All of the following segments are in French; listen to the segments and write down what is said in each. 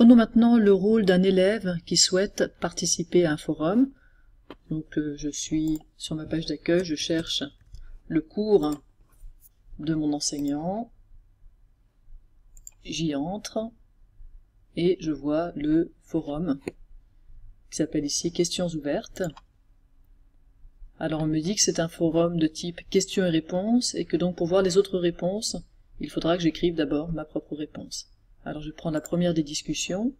Prenons maintenant le rôle d'un élève qui souhaite participer à un forum. Donc je suis sur ma page d'accueil, je cherche le cours de mon enseignant, j'y entre et je vois le forum qui s'appelle ici questions ouvertes. Alors on me dit que c'est un forum de type questions et réponses et que donc pour voir les autres réponses, il faudra que j'écrive d'abord ma propre réponse. Alors je prends la première des discussions.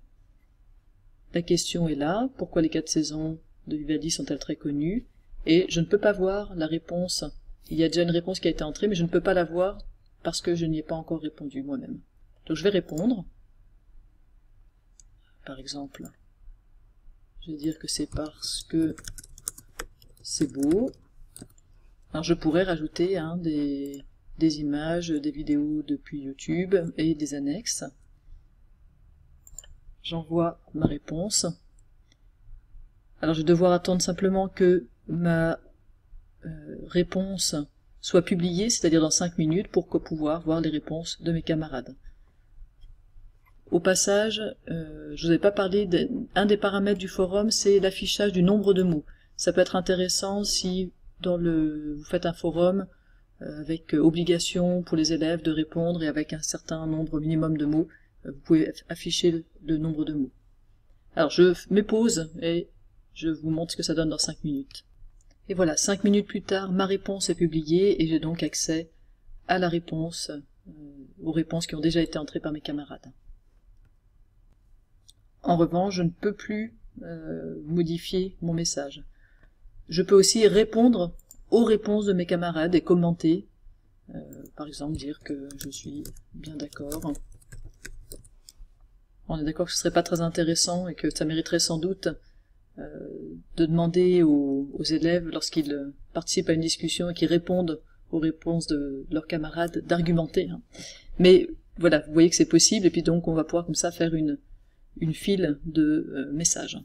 La question est là, pourquoi les 4 saisons de Vivaldi sont-elles très connues? Et je ne peux pas voir la réponse. Il y a déjà une réponse qui a été entrée, mais je ne peux pas la voir parce que je n'y ai pas encore répondu moi-même. Donc je vais répondre. Par exemple, je vais dire que c'est parce que c'est beau. Alors je pourrais rajouter des images, des vidéos depuis YouTube et des annexes. J'envoie ma réponse. Alors je vais devoir attendre simplement que ma réponse soit publiée, c'est-à-dire dans 5 minutes, pour pouvoir voir les réponses de mes camarades. Au passage, je vous ai pas parlé d'un des paramètres du forum, c'est l'affichage du nombre de mots. Ça peut être intéressant si vous faites un forum avec obligation pour les élèves de répondre et avec un certain nombre minimum de mots, vous pouvez afficher le nombre de mots. Alors je mets pause et je vous montre ce que ça donne dans 5 minutes. Et voilà, 5 minutes plus tard, ma réponse est publiée et j'ai donc accès à la réponse, aux réponses qui ont déjà été entrées par mes camarades. En revanche, je ne peux plus modifier mon message. Je peux aussi répondre aux réponses de mes camarades et commenter, par exemple dire que je suis bien d'accord. On est d'accord que ce serait pas très intéressant et que ça mériterait sans doute de demander aux élèves, lorsqu'ils participent à une discussion et qu'ils répondent aux réponses de leurs camarades, d'argumenter. Mais voilà, vous voyez que c'est possible, et puis donc on va pouvoir comme ça faire une file de messages.